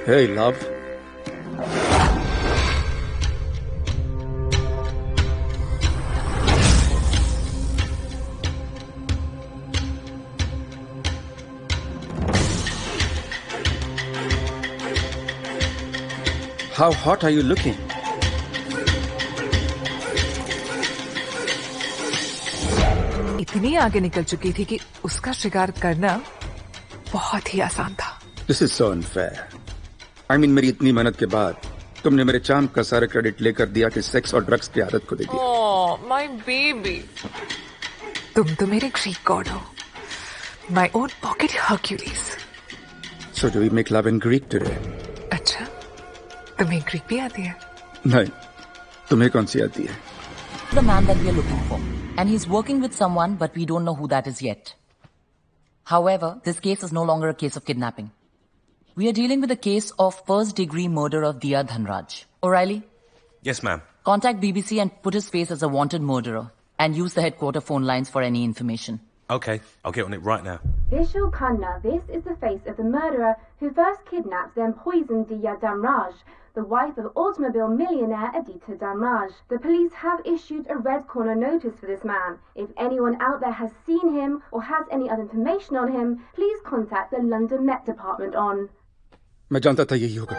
Hey, love. How hot are you looking? इतनी आगे निकल चुकी थी कि उसका शिकार करना बहुत ही आसान था। This is so unfair. I mean, मेरी इतनी मेहनत के बाद तुमने मेरे चार्म का सारा क्रेडिट लेकर दिया कि सेक्स और ड्रग्स की आदत को दे दिया। Oh, my baby. तुम तो मेरे ग्रीक गॉड हो। My own pocket Hercules. So do we make love in Greek today? अच्छा, तुम्हें ग्रीक भी आती है? नहीं, तुम्हें कौन सी आती है? The man that we are looking for, and he's working with someone, but we don't know who that is yet. However, this case is no longer a case of kidnapping. We are dealing with a case of first-degree murder of Diya Dhanraj. O'Reilly? Yes, ma'am. Contact BBC and put his face as a wanted murderer, and use the headquarter phone lines for any information. Okay, I'll get on it right now. Vishal Khanna, this is the face of the murderer who first kidnapped then poisoned Diya Dhanraj, the wife of automobile millionaire Aditya Dhanraj. The police have issued a red corner notice for this man. If anyone out there has seen him or has any other information on him, please contact the London Met Department on. मैं जानता था यही होगा।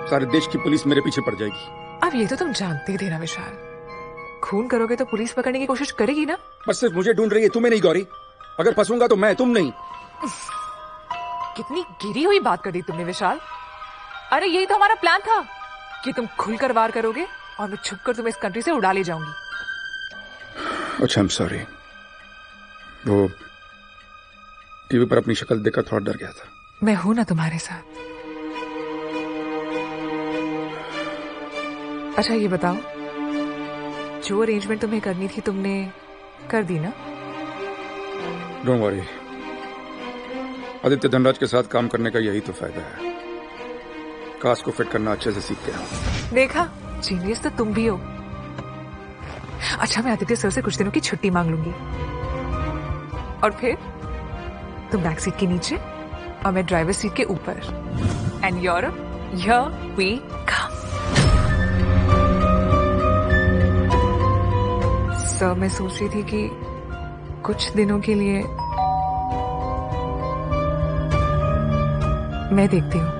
सारे देश की police मेरे पीछे पड़ जाएगी। अब ये तो तुम जानते ही थे ना विशाल। खून करोगे तो पुलिस पकड़ने की कोशिश करेगी ना? बस सिर्फ मुझे ढूंढ रही है, तुम्हें नहीं गौरी। अगर फंसूंगा तो मैं, तुम नहीं। कितनी गिरी हुई बात कर दी तुमने विशाल। अरे यही तो हमारा प्लान था कि तुम खुलकर वार करोगे और मैं छुपकर तुम्हें इस कंट्री से उड़ा ले जाऊंगी। अच्छा, I'm sorry। वो टीवी पर अपनी शक्ल देखकर थोड़ा डर गया था। मैं हूं ना तुम्हारे साथ। अच्छा ये बताओ, जो अरेंजमेंट तुम्हें करनी थी तुमने कर दी ना? डोंट वरी, आदित्य धनराज के साथ काम करने का यही तो फायदा है। कास्ट को फिट करना अच्छे से सीख गया। देखा, जीनियस तो तुम भी हो। अच्छा, मैं आदित्य सर से कुछ दिनों की छुट्टी मांग लूंगी और फिर तुम बैक सीट के नीचे और मैं ड्राइवर सीट के ऊपर। And Europe, here we come. Sir, मैं सोच रही थी कि कुछ दिनों के लिए मैं देखती हूँ।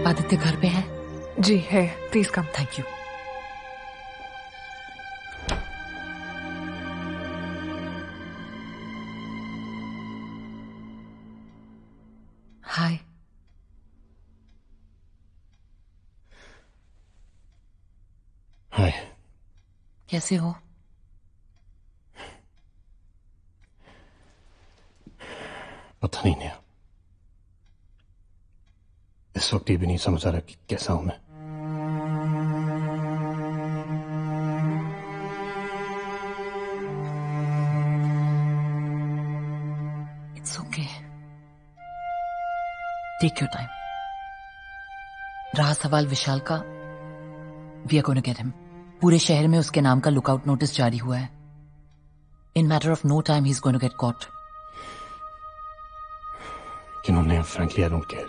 आदित्य घर पे है? जी है, please come. Thank you. Hi. Hi. कैसे हो? पता नहीं नया, इस वक्त ये भी नहीं समझ आ रहा कि कैसा हूं मैं। It's okay, take your time. रहा सवाल विशाल का, we are going to get him. पूरे शहर में उसके नाम का लुकआउट नोटिस जारी हुआ है। In matter of no time he is going to get caught. जिन्होंने frankly I don't care.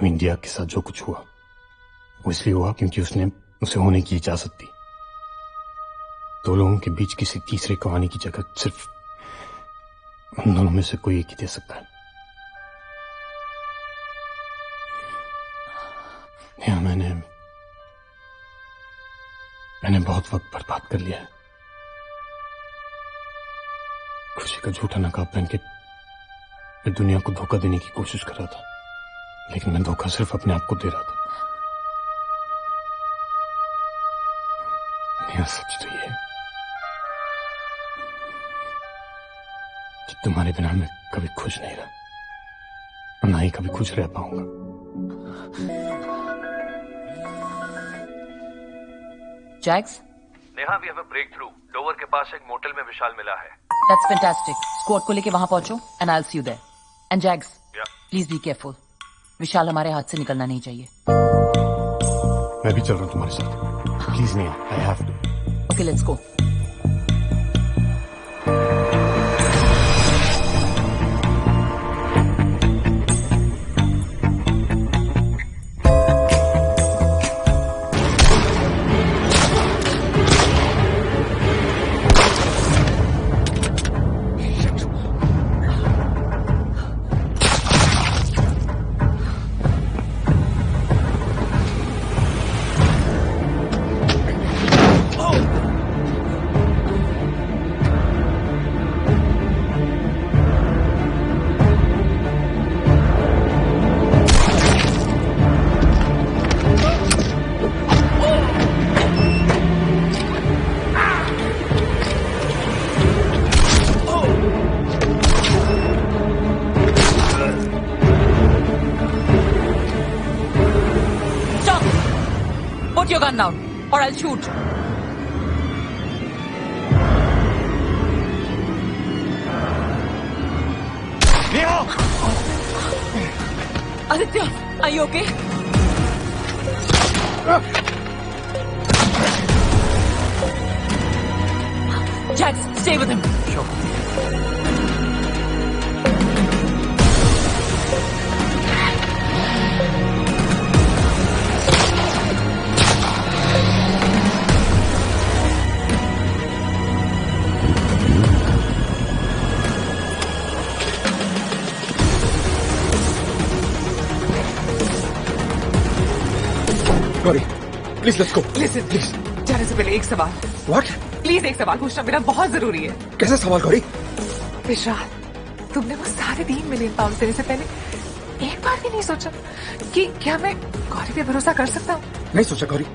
India के साथ जो कुछ हुआ वो इसलिए हुआ क्योंकि उसने उसे होने की इजाजत दी। दो लोगों के बीच किसी तीसरे को आने की जगह सिर्फ उन दोनों में से कोई एक ही दे सकता है। या मैंने बहुत वक्त बर्बाद कर लिया है। खुशी का झूठा नकाब पहन के मैं दुनिया को धोखा देने की कोशिश कर रहा था, लेकिन मैं धोखा सिर्फ अपने आप को दे रहा था। यह सच तो ये है कि तुम्हारे बिना मैं कभी खुश नहीं रहा और ना ही कभी खुश रह पाऊंगा। Jax, Neha, we have a breakthrough. Dover के पास एक मोटेल में विशाल मिला है। That's fantastic. स्क्वाड को लेके वहां पहुंचो and I will see you there. And Jax, please be careful. Vishal हमारे हाथ से निकलना नहीं चाहिए। मैं भी चल रहा हूं तुम्हारे साथ। प्लीज नहीं, I have to. Okay, let's go. Put your gun down, or I'll shoot. Aditya, are you okay? Jax, stay with him. Sure. Gauri please let's go. Listen please, जाने से पहले एक सवाल। व्हाट? प्लीज एक सवाल पूछना मेरा बहुत जरूरी है। कैसा सवाल गौरी? विशाल, तुमने वो सारे 3 मिलियन पाउंड देने से पहले एक बार भी नहीं सोचा कि क्या मैं गौरी पे भरोसा कर सकता हूँ? नहीं सोचा Gauri,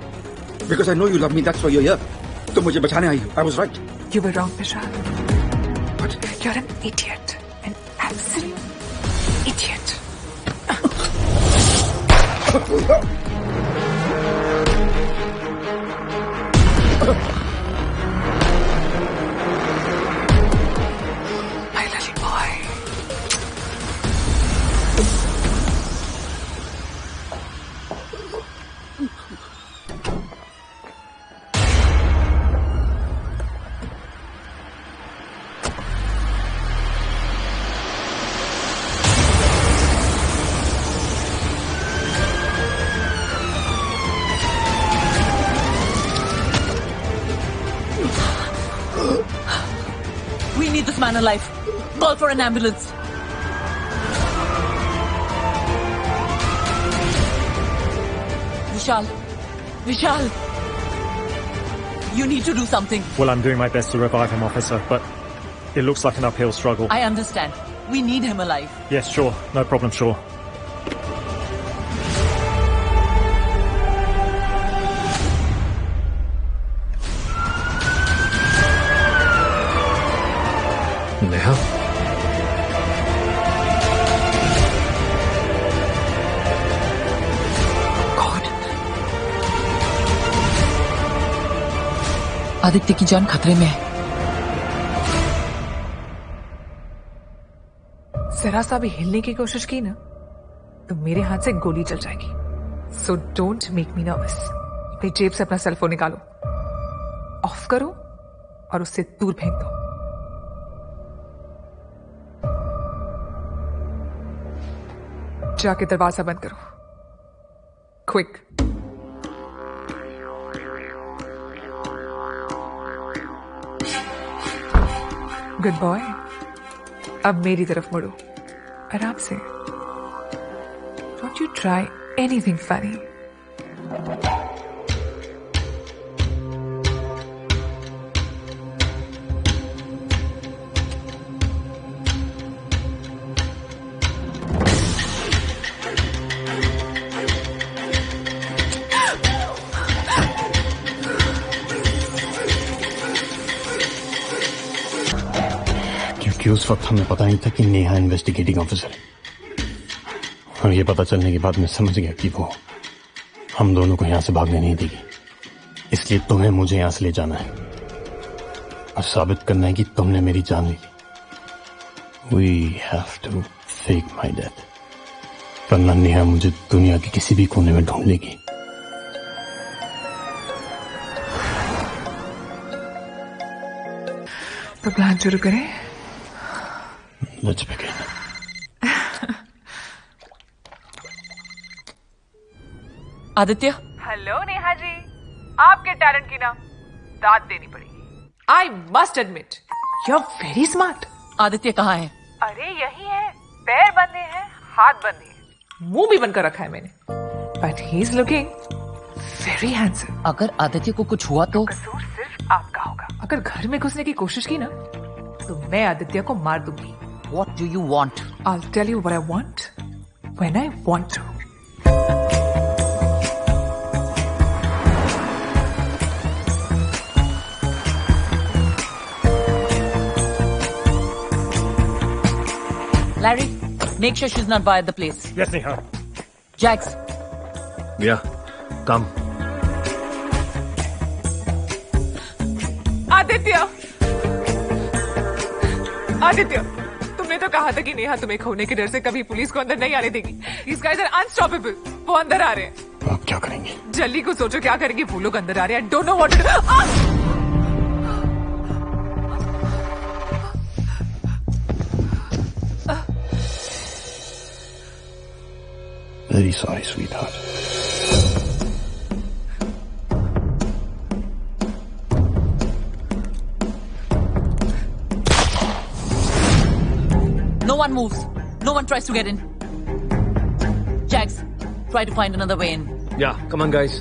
because I know you love me, that's why you are here. तुम मुझे बचाने आई हो। I was right. You were wrong, Vishal. What? You're an idiot. An absolute idiot. My little boy. We need this man alive. Call for an ambulance. Vishal. You need to do something. Well, I'm doing my best to revive him, officer, but it looks like an uphill struggle. I understand. We need him alive. Yes, sure. No problem, sure. Neha, Aditya की जान खतरे में है। जरा सा भी हिलने की कोशिश की ना तो मेरे हाथ से गोली चल जाएगी। So don't make me nervous. अपनी जेब से अपना सेलफोन निकालो, ऑफ करो और उससे दूर फेंक दो। जाके दरवाजा बंद करो, क्विक। Good boy. अब मेरी तरफ मुड़ो, आराम से। Don't you try anything funny. क्योंकि उस वक्त हमें पता नहीं था कि नेहा इन्वेस्टिगेटिंग ऑफिसर है, और ये पता चलने के बाद मैं समझ गया कि वो हम दोनों को यहां से भागने नहीं देगी। इसलिए तुम्हें मुझे यहां से ले जाना है और साबित करना है कि तुमने मेरी जान ली। We have to fake my death, वरना नेहा मुझे दुनिया के किसी भी कोने में ढूंढ लेगी। तो प्लान शुरू करें? Let's begin. Aditya, hello Neha ji, आपके टैलेंट की ना दाद देनी पड़ेगी। I must admit you are very smart. Aditya कहाँ है? अरे यही है, पैर बंधे हैं, हाथ बंधे हैं, मुंह भी बंद कर रखा है मैंने, but he is looking very handsome. अगर आदित्य को कुछ हुआ तो? कसूर सिर्फ आपका होगा। अगर घर में घुसने की कोशिश की ना तो मैं आदित्य को मार दूंगी। What do you want? I'll tell you what I want when I want to. Larry, make sure she's not by the place. Yes, Neha. Jax, Yeah, come. Aditya, तुमने तो कहा था कि नेहा तुम्हें खोने के डर से कभी पुलिस को अंदर नहीं आने देगी। These guys are unstoppable. वो अंदर आ रहे हैं। आप क्या करेंगे? जल्दी को सोचो क्या करेंगे। वो लोग अंदर आ रहे हैं। I don't know what to do. Very sorry, sweetheart. no one moves. No one tries to get in. Jax, try to find another way in. Yeah, come on, guys.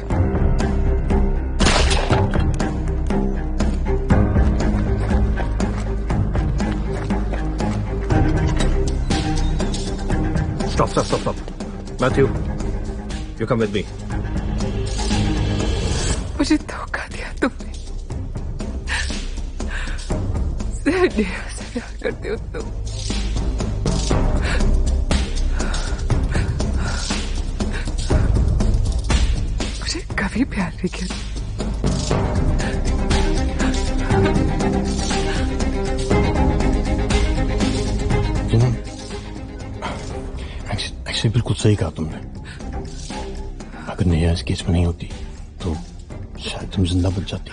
Stop. Matthew, you come with me. मुझे धोखा दिया तुमने। सिर्फ नेहा से प्यार करते हो तुम। मुझे कभी प्यार नहीं किया। एक्चुअली बिल्कुल सही कहा तुमने। अगर नेहा इस केस में नहीं होती तो शायद तुम जिंदा बच जाती।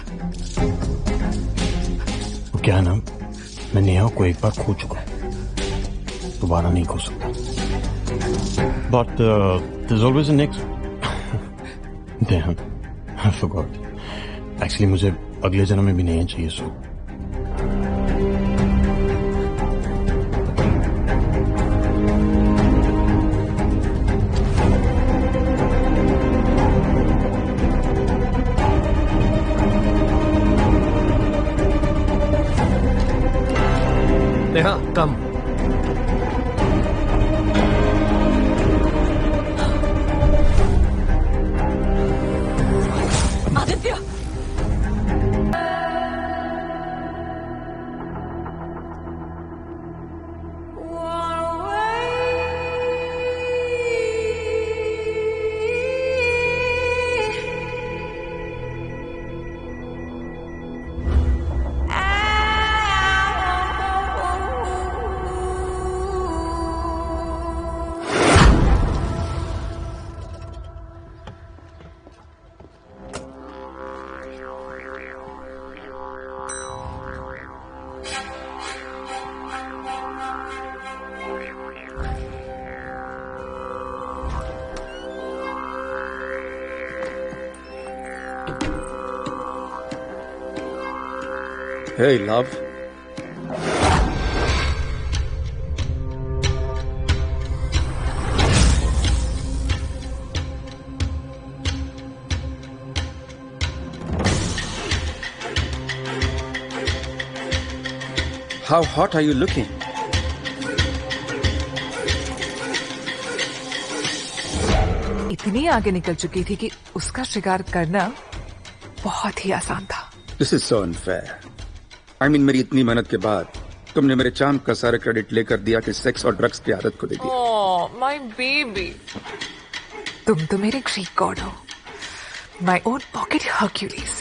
वो क्या है ना, मैं नेहा को एक बार खो चुका हूं, दोबारा नहीं खो सकता। But there's always a next. Damn, I forgot. Actually मुझे अगले जन्म में भी नहीं चाहिए। सो Neha, come. Aditya! Hey, love. How hot are you looking? इतनी आगे निकल चुकी थी कि उसका शिकार करना बहुत ही आसान था। This is so unfair. I mean, मेरी इतनी मेहनत के बाद तुमने मेरे चार्म का सारा क्रेडिट लेकर दिया कि सेक्स और ड्रग्स की आदत को दे दिया। Oh, my baby. तुम तो मेरे ग्रीक गॉड हो, my own pocket Hercules.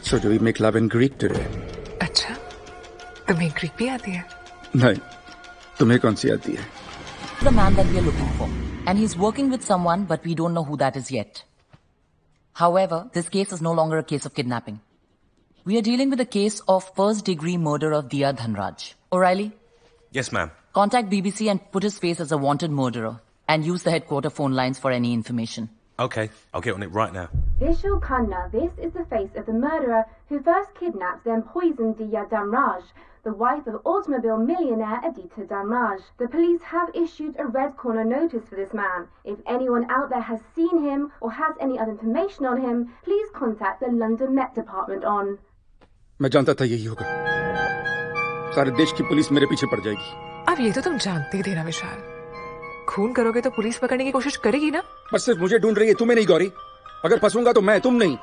So do we make love in Greek today? अच्छा, तुम्हें ग्रीक भी आती है? नहीं, तुम्हें कौन सी आती है? The man that we are looking for, and he's working with someone, but we don't know who that is yet. However, this case is no longer a case of kidnapping. We are dealing with a case of first-degree murder of Diya Dhanraj. O'Reilly? Yes, ma'am. Contact BBC and put his face as a wanted murderer. And use the headquarter phone lines for any information. Okay, I'll get on it right now. Vishal Khanna, this is the face of the murderer who first kidnapped then poisoned Diya Dhanraj, the wife of automobile millionaire Aditya Dhanraj. The police have issued a red corner notice for this man. If anyone out there has seen him or has any other information on him, please contact the London Met Department on. मैं जानता था यही होगा। सारे देश की police मेरे पीछे पड़ जाएगी। अब ये तो तुम जानते ही थे ना विशाल, खून करोगे तो पुलिस पकड़ने की कोशिश करेगी ना। पर सिर्फ मुझे ढूंढ रही है, तुम्हें नहीं गौरी। अगर फंसूंगा तो मैं, तुम नहीं।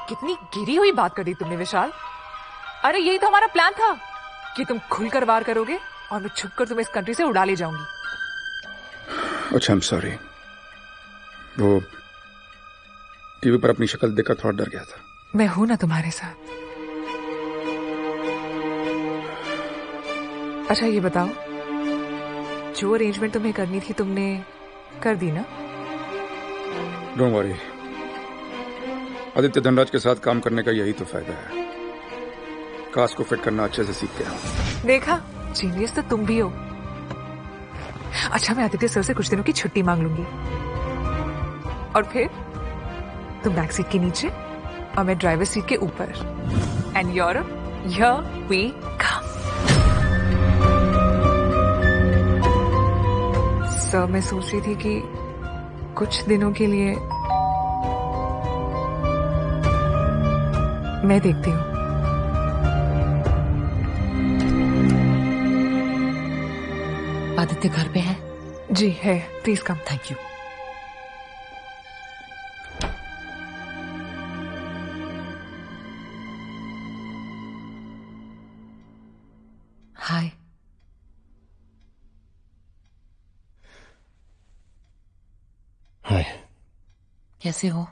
कितनी गिरी हुई बात कर दी तुमने विशाल। अरे यही तो हमारा प्लान था कि तुम खुलकर वार करोगे और मैं छुपकर तुम्हें इस कंट्री से उड़ा ले जाऊंगी। अच्छा, आई एम सॉरी। वो टीवी पर अपनी शक्ल देखकर थोड़ा डर गया था। मैं हूं ना तुम्हारे साथ। अच्छा ये बताओ, जो अरेंजमेंट तुम्हें करनी थी तुमने कर दी ना? डोंट वरी, आदित्य धनराज के साथ काम करने का यही तो फायदा है। कास्ट को फिट करना अच्छे से सीख गया। देखा, जीनियस तो तुम भी हो। अच्छा मैं आदित्य सर से कुछ दिनों की छुट्टी मांग लूंगी और फिर तुम बैक सीट के नीचे और मैं ड्राइवर सीट के ऊपर। And Europe, here we come. Sir मैं सोच रही थी कि कुछ दिनों के लिए मैं देखती हूँ। आदित्य घर पे है? जी है, please come. Thank you. Hi. Hi. कैसे हो?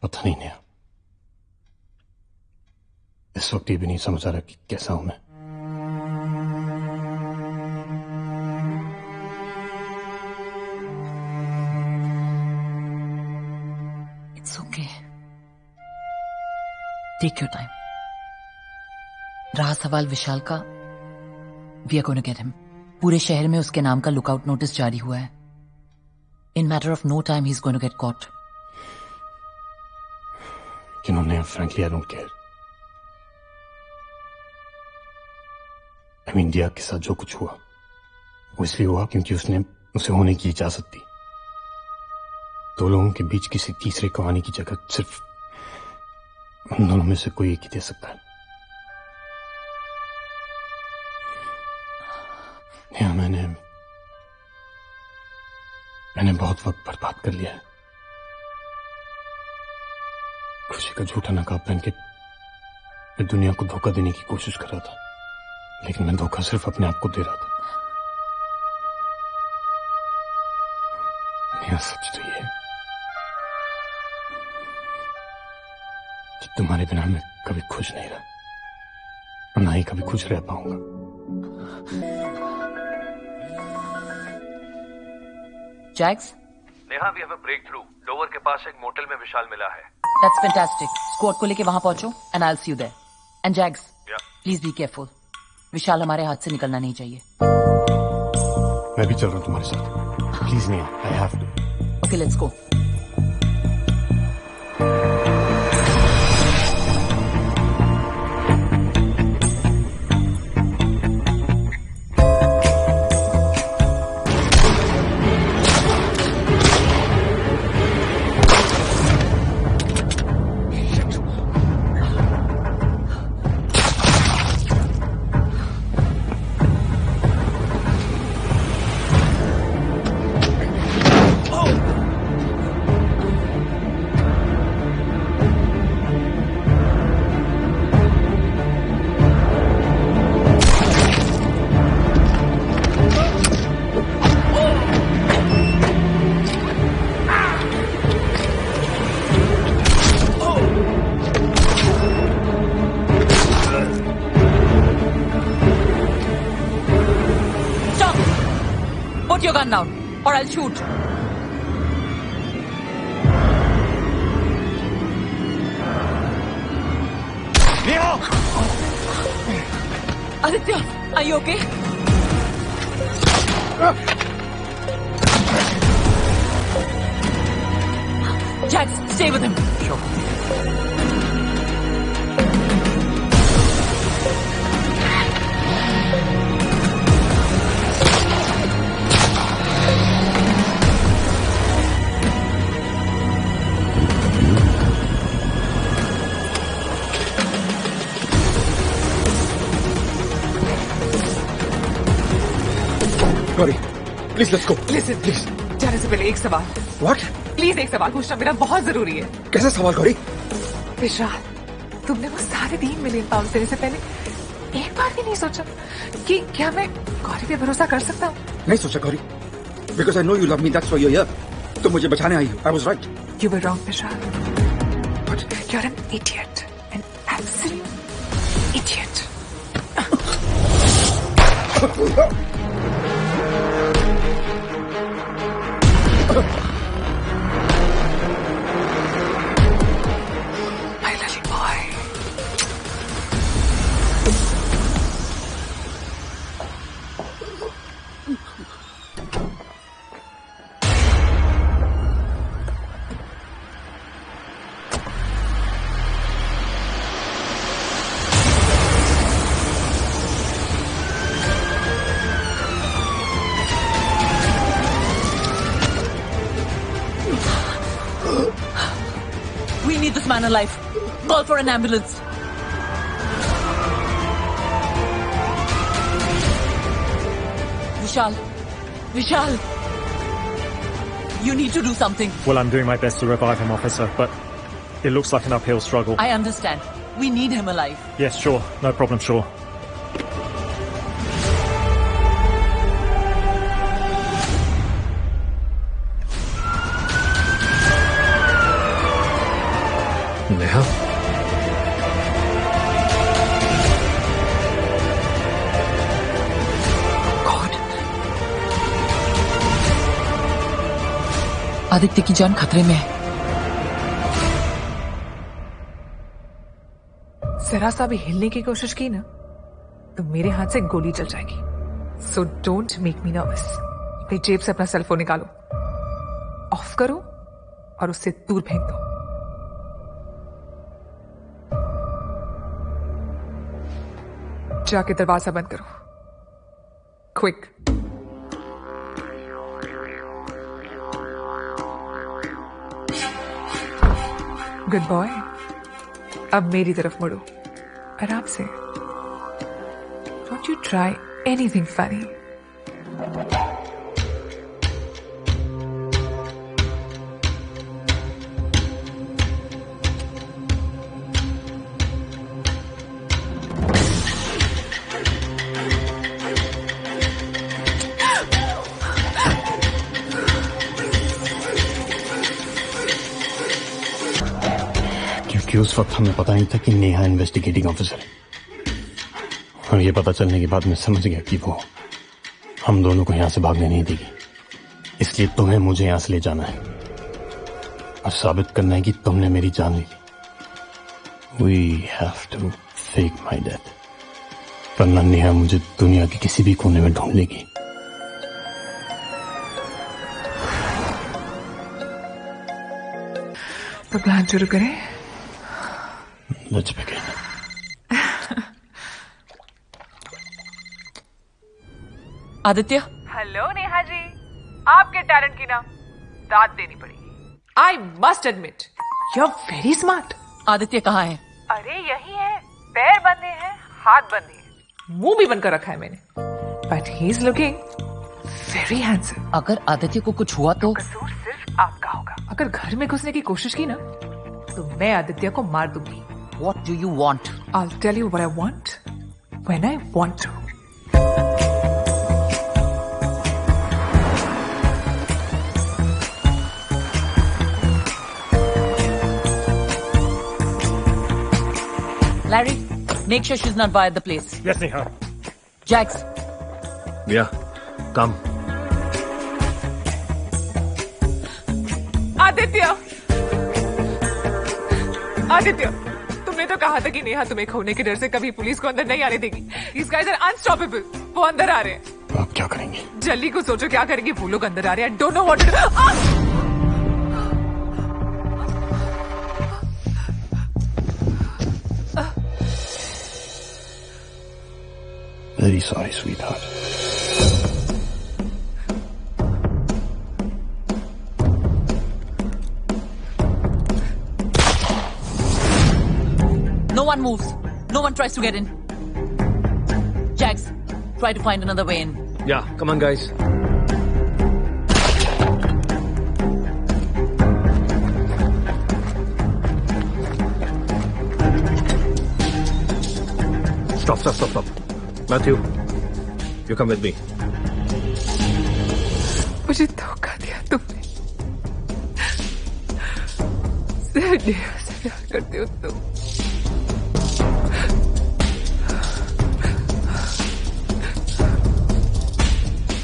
पता नहीं नया, इस वक्त ये भी नहीं समझ आ रहा कि कैसा हूं मैं। It's okay, take your time. रहा सवाल विशाल का, we are going to get him. पूरे शहर में उसके नाम का लुकआउट नोटिस जारी हुआ है। In matter of no time he is going to get caught. जिन्होंने frankly I don't care. I mean Diya के साथ जो कुछ हुआ वो इसलिए हुआ क्योंकि उसने उसे होने की इजाजत दी। दो लोगों के बीच किसी तीसरे को आने की जगह सिर्फ उन दोनों में से कोई एक ही दे सकता है। या मैंने बहुत वक्त बर्बाद कर लिया है। खुशी का झूठा नकाब पहन के मैं दुनिया को धोखा देने की कोशिश कर रहा था, लेकिन मैं धोखा सिर्फ अपने आप को दे रहा था। मेरा सच तो ये है कि तुम्हारे बिना मैं कभी खुश नहीं रहा और ना ही कभी खुश रह पाऊंगा। Jax? Neha, we have a breakthrough. Dover के पास एक मोटेल में विशाल मिला है। That's fantastic. स्क्वाड को लेके वहां पहुंचो and I'll see you there. And Jags, please be careful. विशाल हमारे हाथ से निकलना नहीं चाहिए। मैं भी चल रहा हूं तुम्हारे साथ। प्लीज नहीं, I have to. Okay, let's go. Put your gun down, or I'll shoot. Aditya, are you okay? Jax, stay with him. Sure. Gauri please let's go. Listen please, जाने से पहले एक सवाल। व्हाट? प्लीज एक सवाल पूछना मेरा बहुत जरूरी है। कैसा सवाल गौरी? विशाल, तुमने वो सारे 3 मिलियन पाउंड देने से पहले एक बार भी नहीं सोचा कि क्या मैं गौरी पे भरोसा कर सकता हूँ? नहीं सोचा Gauri, because I know you love me, that's why you are here. तुम मुझे बचाने आई हो। I was right. You were wrong, Vishal. What? You're an idiot. An absolute idiot. My little boy. We need this man alive. Call for an ambulance. Vishal. You need to do something. Well, I'm doing my best to revive him, officer, but it looks like an uphill struggle. I understand. We need him alive. Yes, sure. No problem, sure. Neha, Aditya की जान खतरे में है। जरा सा भी हिलने की कोशिश की ना तो मेरे हाथ से गोली चल जाएगी। So don't make me nervous. अपनी जेब से अपना सेलफोन निकालो, ऑफ करो और उससे दूर फेंक दो। जाके दरवाजा बंद करो, क्विक। Good boy. अब मेरी तरफ मुड़ो, आराम से। Don't you try anything funny. क्योंकि उस वक्त हमें पता नहीं था कि नेहा इन्वेस्टिगेटिंग ऑफिसर है, और ये पता चलने के बाद मैं समझ गया कि वो हम दोनों को यहां से भागने नहीं देगी। इसलिए तुम्हें मुझे यहां से ले जाना है और साबित करना है कि तुमने मेरी जान ली। We have to fake my death, वरना नेहा मुझे दुनिया के किसी भी कोने में ढूंढ लेगी। तो प्लान शुरू करें? Let's begin. Aditya, hello Neha ji, आपके टैलेंट की ना दाद देनी पड़ेगी। I must admit you are very smart. Aditya कहाँ है? अरे यही है, पैर बंधे हैं, हाथ बंधे हैं, मुंह भी बंद कर रखा है मैंने। But he is looking very handsome. अगर आदित्य को कुछ हुआ तो कसूर सिर्फ आपका होगा। अगर घर में घुसने की कोशिश की ना तो मैं आदित्य को मार दूंगी। What do you want? I'll tell you what I want when I want to. Larry, make sure she's not by the place. Yes, Neha. Jax, Yeah, come. Aditya, Aditya, तुमने तो कहा था कि नेहा तुम्हें खोने के डर से कभी पुलिस को अंदर नहीं आने देगी। These guys are unstoppable. वो अंदर आ रहे हैं। आप क्या करेंगे? जल्दी को सोचो क्या करेंगे। वो लोग अंदर आ रहे हैं। I don't know what to do. Very sorry, sweetheart. No one moves. No one tries to get in. Jax, try to find another way in. Yeah, come on, guys. Stop. Matthew, you come with me. मुझे धोखा दिया तुमने। सिर्फ नेहा से प्यार करते हो तुम।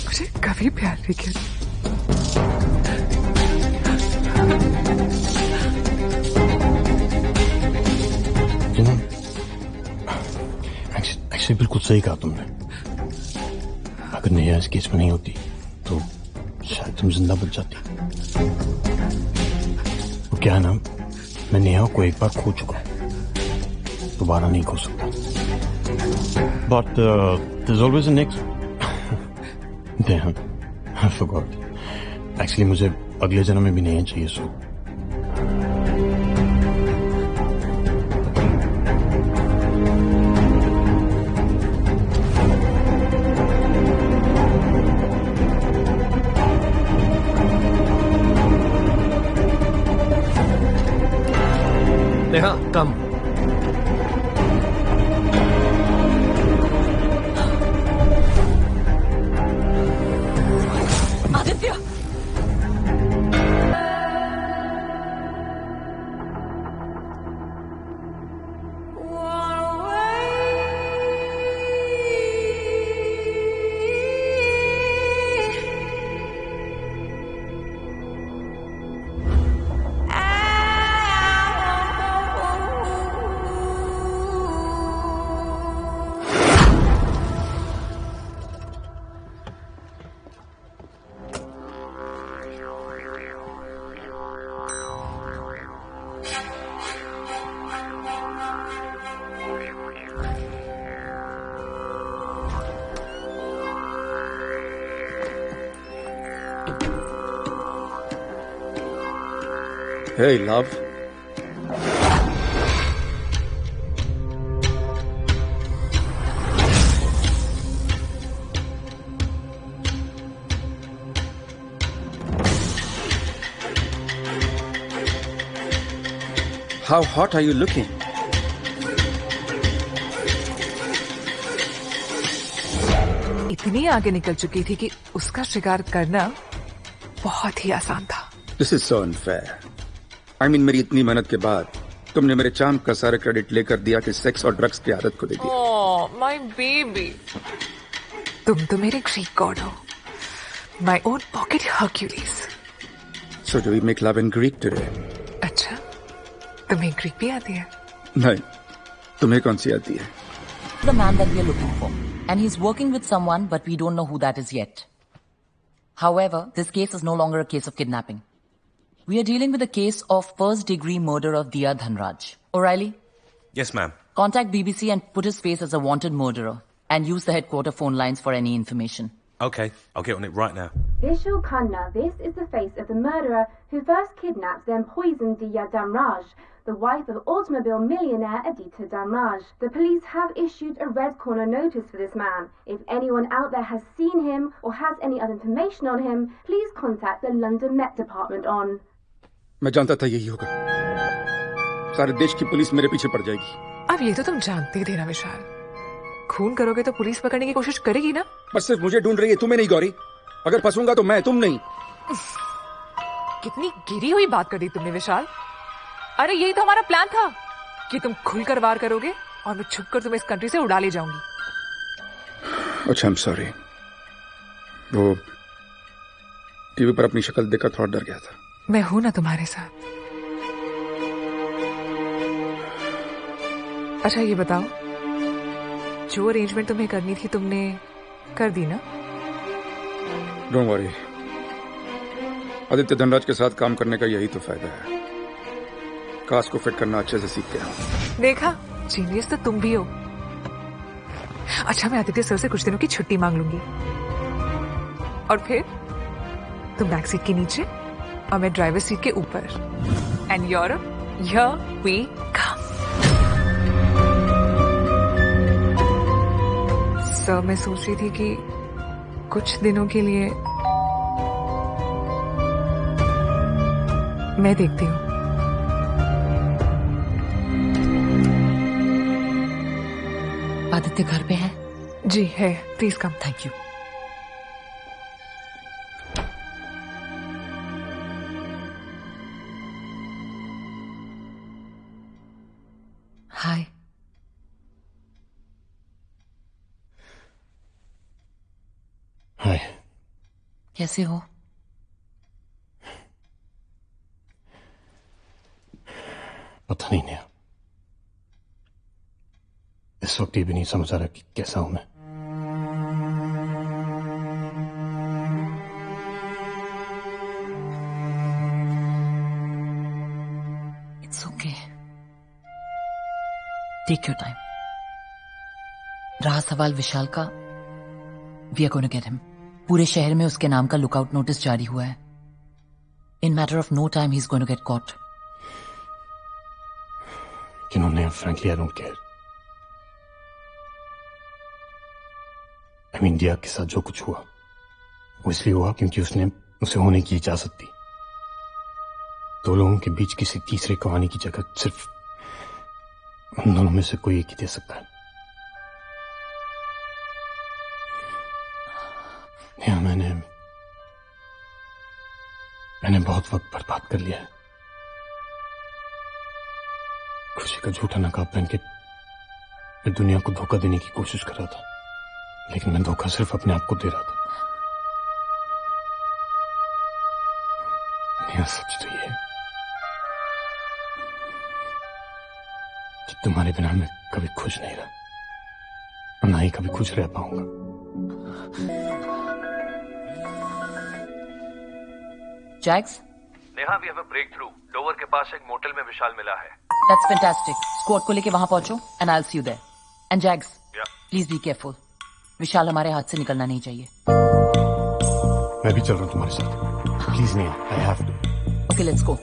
मुझे कभी प्यार नहीं किया। एक्चुअली बिल्कुल सही कहा तुमने। अगर नेहा इस केस में नहीं होती तो शायद तुम जिंदा बच जाती। वो क्या है ना, मैं नेहा को एक बार खो चुका हूं, दोबारा नहीं खो सकता। But there's always a next. Damn, I forgot. Actually मुझे अगले जन्म में भी नहीं चाहिए सो। Neha, come. Aditya! Hey, love. How hot are you looking? इतनी आगे निकल चुकी थी कि उसका शिकार करना बहुत ही आसान था। This is so unfair. I mean, मेरी इतनी मेहनत के बाद तुमने मेरे चाम का सारा क्रेडिट लेकर दिया कि सेक्स और ड्रग्स की आदत को दे दिया। Oh, my baby. तुम तो मेरे ग्रीक गॉड हो। My own pocket Hercules. So do we make love in Greek today? अच्छा, तुम्हें ग्रीक भी आती है? नहीं, तुम्हें कौन सी आती है? The man that we are looking for, and he's working with someone, but we don't know who that is yet. However, this case is no longer a case of kidnapping. We are dealing with a case of first-degree murder of Diya Dhanraj. O'Reilly? Yes, ma'am. Contact BBC and put his face as a wanted murderer, and use the headquarter phone lines for any information. Okay, I'll get on it right now. Vishal Khanna, this is the face of the murderer who first kidnapped then poisoned Diya Dhanraj, the wife of automobile millionaire Aditya Dhanraj. The police have issued a red corner notice for this man. If anyone out there has seen him or has any other information on him, please contact the London Met Department on. मैं जानता था यही होगा। सारे देश की police मेरे पीछे पड़ जाएगी। अब ये तो तुम जानते ही थे ना विशाल। खून करोगे तो पुलिस पकड़ने की कोशिश करेगी ना? बस सिर्फ मुझे ढूंढ रही है, तुम्हें नहीं गौरी। अगर फंसूंगा तो मैं, तुम नहीं। कितनी गिरी हुई बात कर दी तुमने विशाल। अरे यही तो हमारा प्लान था कि तुम खुलकर वार करोगे और मैं छुपकर तुम्हें इस कंट्री से उड़ा ले जाऊंगी। अच्छा, I'm sorry। वो टीवी पर अपनी शक्ल देखकर थोड़ा डर गया था। मैं हूं ना तुम्हारे साथ। अच्छा ये बताओ, जो अरेंजमेंट तुम्हें करनी थी तुमने कर दी ना? डोंट वरी, आदित्य धनराज के साथ काम करने का यही तो फायदा है। कास्ट को फिट करना अच्छे से सीख गया हूं। देखा, जीनियस तो तुम भी हो। अच्छा मैं आदित्य सर से कुछ दिनों की छुट्टी मांग लूंगी और फिर तुम बैक सीट के नीचे और मैं ड्राइवर सीट के ऊपर। And Europe, here we come. Sir मैं सोच रही थी कि कुछ दिनों के लिए मैं देखती हूँ। आदित्य घर पे है? जी है, please come. Thank you. Hi. Hi. कैसे हो? पता नहीं नेहा, इस वक्त ये भी नहीं समझ आ रहा कि कैसा हूं मैं। It's okay, take your time. रहा सवाल विशाल का, we are going to get him. पूरे शहर में उसके नाम का लुकआउट नोटिस जारी हुआ है। In matter of no time he is going to get caught. जिन्होंने frankly I don't care. India के साथ जो कुछ हुआ वो इसलिए हुआ क्योंकि उसने उसे होने की इजाजत दी। दो लोगों के बीच किसी तीसरे को आने की जगह सिर्फ उन दोनों में से कोई एक ही दे सकता है। नेहा, मैंने बहुत वक्त बर्बाद कर लिया है। खुशी का झूठा नकाब पहन के मैं दुनिया को धोखा देने की कोशिश कर रहा था, लेकिन मैं धोखा सिर्फ अपने आप को दे रहा था। नेहा, सच तो ये है कि तुम्हारे बिना मैं कभी खुश नहीं रहा और ना ही कभी खुश रह पाऊंगा। Jax, Neha, we have a breakthrough. Dover के पास एक मोटेल में विशाल मिला है। That's fantastic. स्क्वाड को लेके वहां पहुंचो and I will see you there. And Jax, please be careful. Vishal हमारे हाथ से निकलना नहीं चाहिए। मैं भी चल रहा हूं तुम्हारे साथ। Please Neha, I have to. Okay, let's go.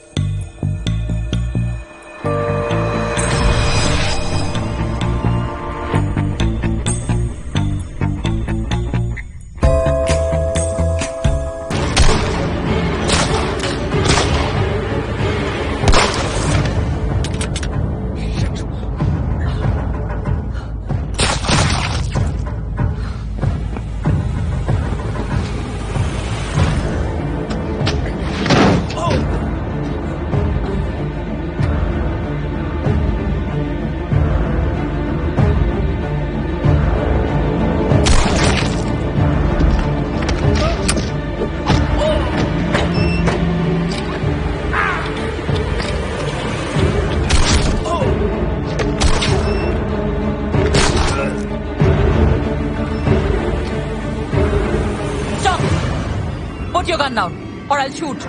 Put your gun down, or I'll shoot.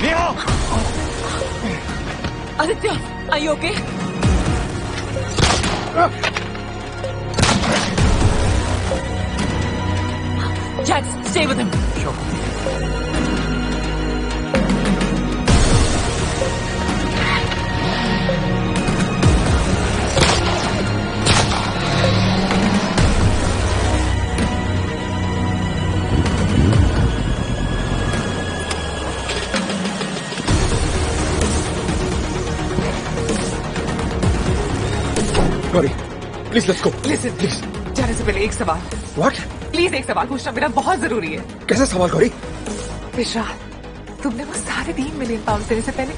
Neha! Aditya, are you okay? Jax, stay with him. Sure. Gauri, please let's go. Listen please, जाने से पहले एक सवाल। व्हाट? प्लीज एक सवाल पूछना मेरा बहुत जरूरी है। कैसा सवाल गौरी? विशाल, तुमने वो सारे 3 मिलियन पाउंड देने से पहले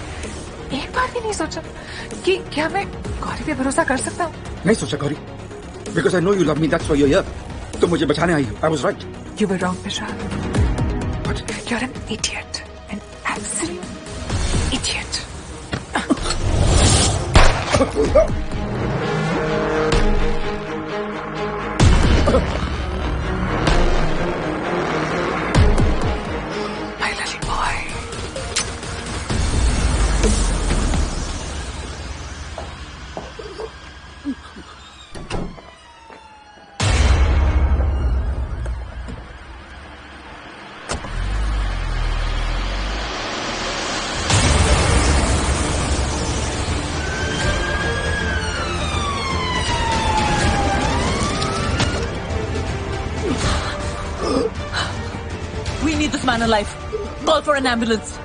एक बार भी नहीं सोचा कि क्या मैं गौरी पे भरोसा कर सकता हूँ? नहीं सोचा Gauri, because I know you love me, that's why you are here. तुम मुझे बचाने आई हो। I was right. You were wrong, Vishal. But you're an idiot, an Absolute idiot. My little boy. We need this man alive. Call for an ambulance.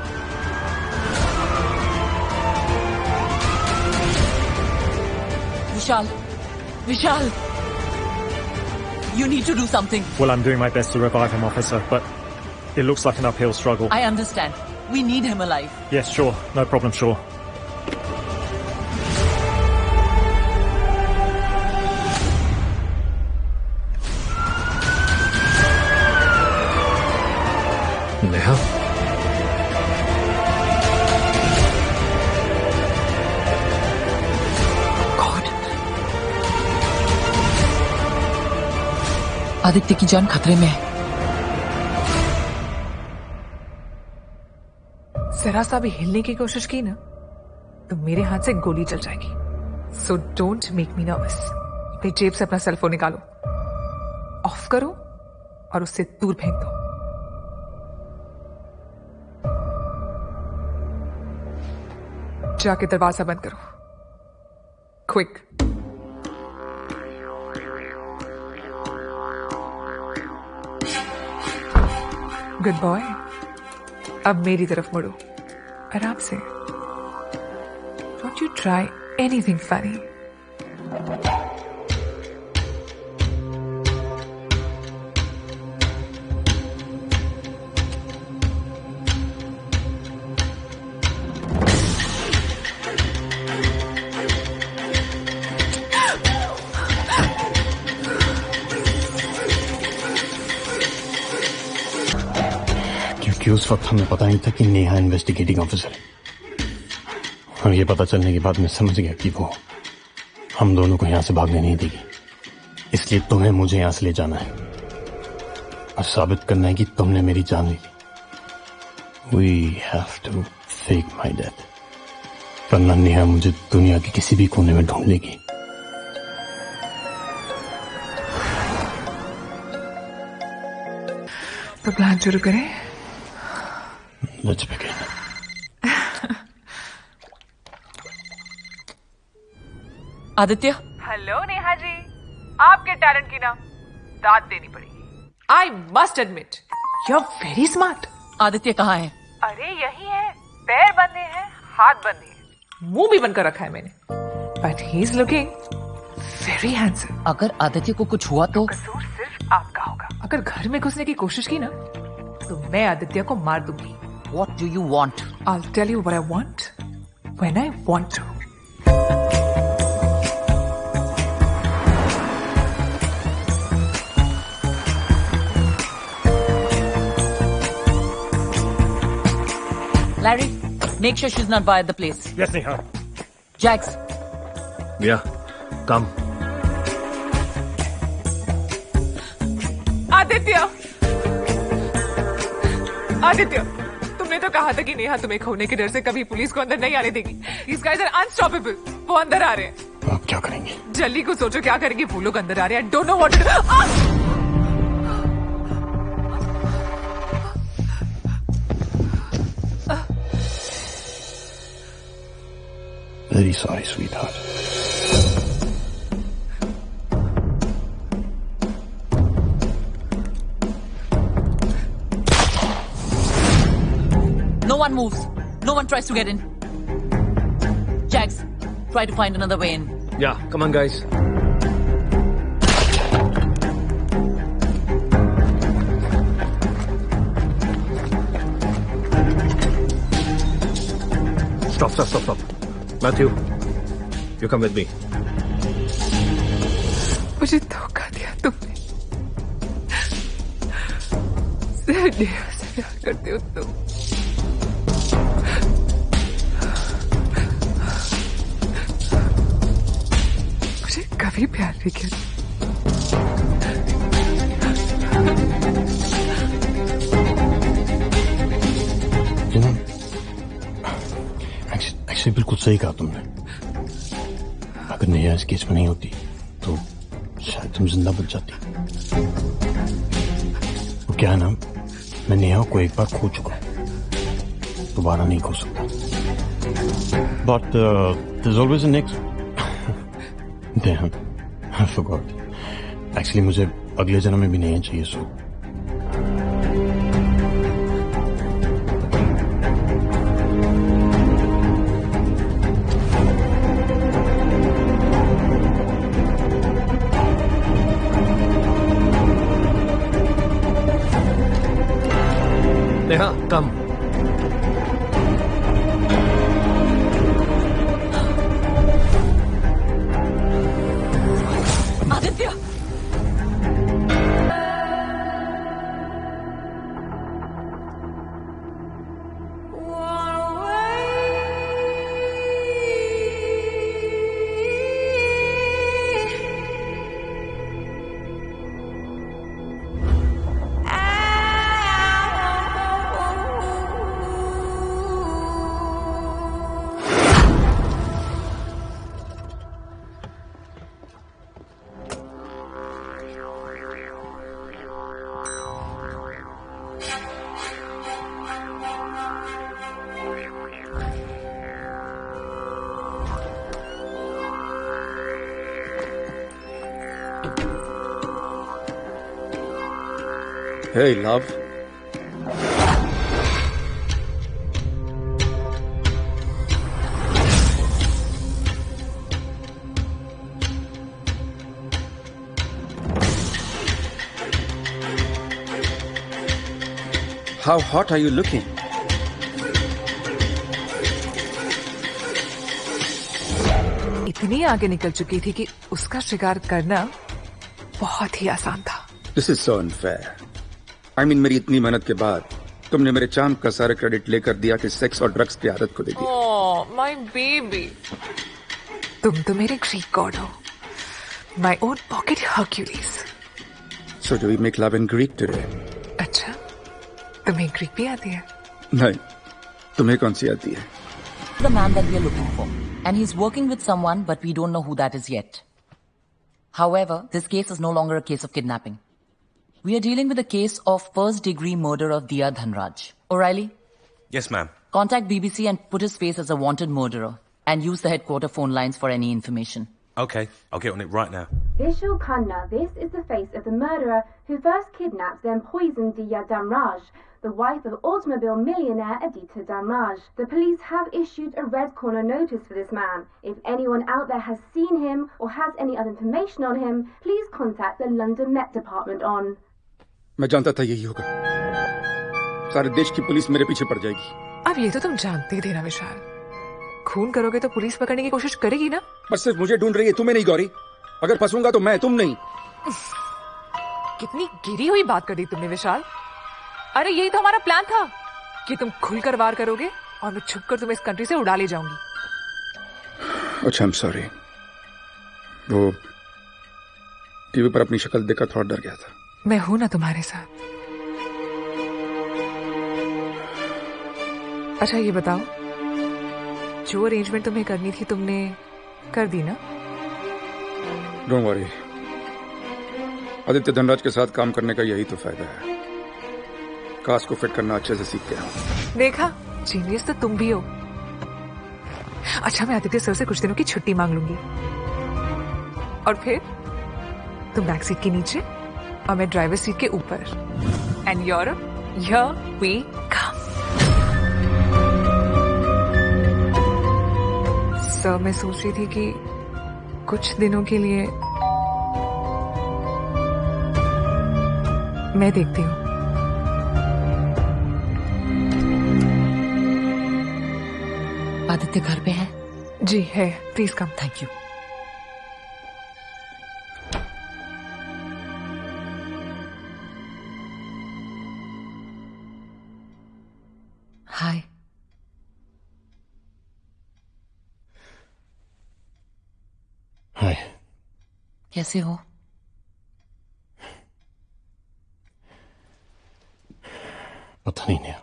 Vishal. You need to do something. Well, I'm doing my best to revive him, officer, but it looks like an uphill struggle. I understand. We need him alive. Yes, sure. No problem, sure. Neha, Aditya की जान खतरे में है। जरा सा भी हिलने की कोशिश की ना तो मेरे हाथ से गोली चल जाएगी। So don't make me nervous. अपनी जेब से अपना सेलफोन निकालो, ऑफ करो और उससे दूर फेंक दो। जाके दरवाजा बंद करो, क्विक। Good boy. अब मेरी तरफ मुड़ो, आराम से। Don't you try anything funny. क्योंकि उस वक्त हमें पता नहीं था कि नेहा इन्वेस्टिगेटिंग ऑफिसर है, और ये पता चलने के बाद मैं समझ गया कि वो हम दोनों को यहां से भागने नहीं देगी। इसलिए तुम्हें मुझे यहां से ले जाना है और साबित करना है कि तुमने मेरी जान ली। We have to fake my death, वरना नेहा मुझे दुनिया के किसी भी कोने में ढूंढ लेगी। तो प्लान शुरू करें। Let's begin. Aditya, hello Neha ji, आपके टैलेंट की ना दाद देनी पड़ेगी। I must admit you are very smart. Aditya कहाँ है? अरे यही है, पैर बंधे हैं, हाथ बंधे हैं, मुंह भी बंद कर रखा है मैंने। But he is looking very handsome. अगर आदित्य को कुछ हुआ तो कसूर सिर्फ आपका होगा। अगर घर में घुसने की कोशिश की ना तो मैं आदित्य को मार दूंगी। What do you want? I'll tell you what I want when I want to. Larry, make sure she's not by the place. Yes, Neha. Jax, Yeah, come. Aditya, तुमने तो कहा था कि नेहा तुम्हें खोने के डर से कभी पुलिस को अंदर नहीं आने देगी। These guys are unstoppable. वो अंदर आ रहे हैं। आप क्या करेंगे? जल्दी को सोचो क्या करेंगे। वो लोग अंदर आ रहे हैं। I don't know what to do. Very sorry, sweetheart. no one moves. No one tries to get in. Jax, try to find another way in. Yeah, come on, guys. Stop. Matthew, you come with me. मुझे धोखा दिया तुमने। सिर्फ नेहा से प्यार करते हो तुम। भी प्यार लेकिन एक्चुअली बिल्कुल सही कहा तुमने। अगर नेहा इस केस में नहीं होती तो शायद तुम जिंदा बच जाती। वो क्या है ना, मैं नेहा को एक बार खो चुका हूं, दोबारा नहीं खो सकता। But there's always a next. Damn, I forgot. Actually मुझे अगले जन्म में भी नहीं चाहिए सो। नेहा कम। Aditya, Hey, love. How hot are you looking? इतनी आगे निकल चुकी थी कि उसका शिकार करना बहुत ही आसान था। This is so unfair. I mean, मेरी इतनी मेहनत के बाद तुमने मेरे चांद का सारा क्रेडिट लेकर दिया कि सेक्स और ड्रग्स की आदत को दे दिया। Oh, my baby. तुम तो मेरे ग्रीक गॉड हो, my own pocket Hercules. So do we make love in Greek today? अच्छा, तुम्हें ग्रीक भी आती है? नहीं, तुम्हें कौन सी आती है? the man that we are looking for, and he's working with someone, but we don't know who that is yet. However, this case is no longer a case of kidnapping. We are dealing with a case of first-degree murder of Diya Dhanraj. O'Reilly, Yes, ma'am. contact BBC and put his face as a wanted murderer, and use the headquarter phone lines for any information. Okay, I'll get on it right now. Vishal Khanna, this is the face of the murderer who first kidnapped then poisoned Diya Dhanraj, the wife of automobile millionaire Aditya Dhanraj. The police have issued a red corner notice for this man. If anyone out there has seen him or has any other information on him, please contact the London Met Department on. मैं जानता था यही होगा। सारे देश की police मेरे पीछे पड़ जाएगी। अब ये तो तुम जानते ही थे ना विशाल, खून करोगे तो पुलिस पकड़ने की कोशिश करेगी ना। बस सिर्फ मुझे ढूंढ रही है, तुम्हें नहीं गौरी। अगर फंसूंगा तो मैं, तुम नहीं। कितनी गिरी हुई बात कर दी तुमने विशाल। अरे यही तो हमारा प्लान था कि तुम खुलकर वार करोगे और मैं छुपकर तुम्हें इस कंट्री से उड़ा ले जाऊंगी। अच्छा, I'm sorry। वो टीवी पर अपनी शक्ल देखकर थोड़ा डर गया था। मैं हूं ना तुम्हारे साथ। अच्छा ये बताओ, जो अरेंजमेंट तुम्हें करनी थी तुमने कर दी ना? डोंट वरी, आदित्य धनराज के साथ काम करने का यही तो फायदा है। कास्ट को फिट करना अच्छे से सीख गया हूं। देखा, जीनियस तो तुम भी हो। अच्छा, मैं आदित्य सर से कुछ दिनों की छुट्टी मांग लूंगी और फिर तुम बैक सीट के नीचे और मैं ड्राइवर सीट के ऊपर। And Europe, here we come. Sir, मैं सोच रही थी कि कुछ दिनों के लिए मैं देखती हूँ। आदित्य घर पे है? जी है, please come. Thank you. Hi. Hi. कैसे हो? पता नहीं नेहा,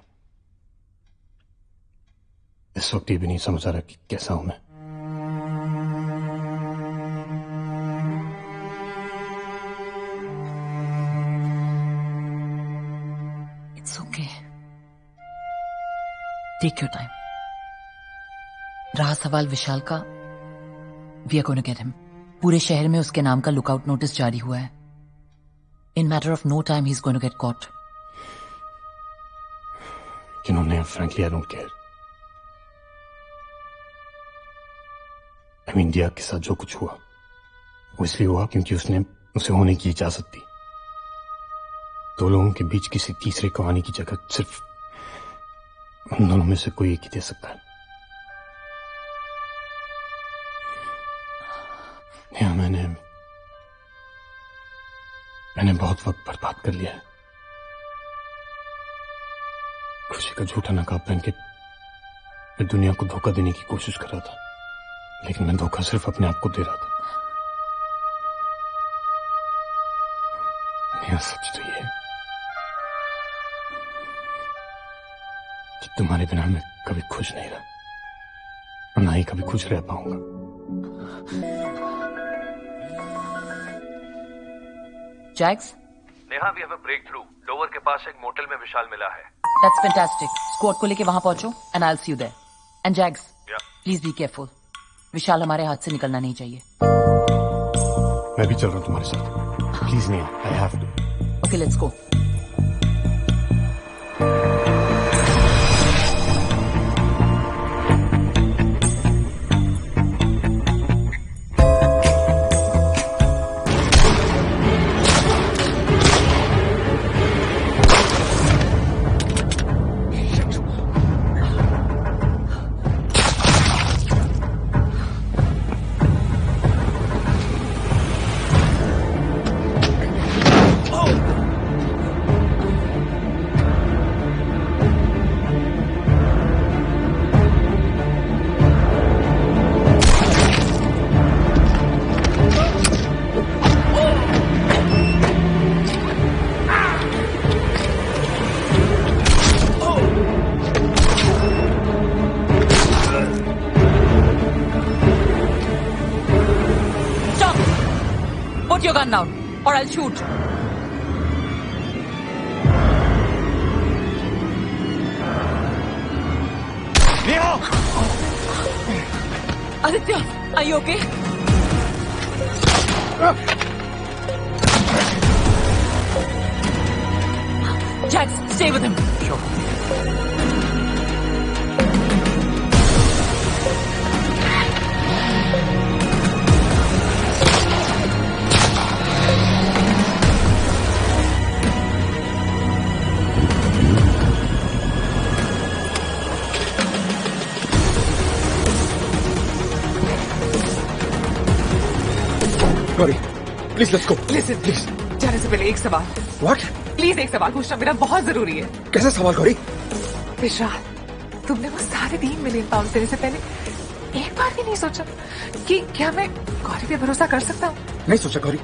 इस वक्त ये भी नहीं समझ आ रहा कि कैसा हूं मैं। It's okay. Take your time. रहा सवाल विशाल का, we are going to get him. पूरे शहर में उसके नाम का लुकआउट नोटिस जारी हुआ है. In matter of no time, he's going to get caught. You know, Neha, frankly, I don't care. I mean, दिया के साथ जो कुछ हुआ, वो इसलिए हुआ क्योंकि उसने उसे होने की इजाजत दी. दो लोगों के बीच किसी तीसरे को आने की जगह सिर्फ उन दोनों में से कोई एक ही दे सकता है. नेहा, मैंने बहुत वक्त बर्बाद कर लिया है. खुशी का झूठा नकाब पहन के मैं दुनिया को धोखा देने की कोशिश कर रहा था, लेकिन मैं धोखा सिर्फ अपने आप को दे रहा था. नेहा, सच तो ये है कि तुम्हारे बिना मैं कभी खुश नहीं रहा और ना ही कभी खुश रह पाऊंगा. Jags? Neha, we have a breakthrough. Lower के पास एक मोटेल में विशाल मिला है. That's fantastic. स्क्वाड को लेके वहां पहुंचो and I'll see you there. And Jags, please be careful. विशाल हमारे हाथ से निकलना नहीं चाहिए. मैं भी चल रहा हूं तुम्हारे साथ. Please Neha, I have to. Okay, let's go. Put your gun down, or I'll shoot. Neha! Aditya, are you okay? Jax, stay with him. Sure. Gauri, please let's go. Listen please, जाने से पहले एक सवाल. व्हाट? प्लीज एक सवाल पूछना मेरा बहुत जरूरी है. कैसा सवाल गौरी? विशाल, तुमने वो सारे 3 मिलियन पाउंड देने से पहले एक बार भी नहीं सोचा कि क्या मैं गौरी पे भरोसा कर सकता हूँ? नहीं सोचा Gauri,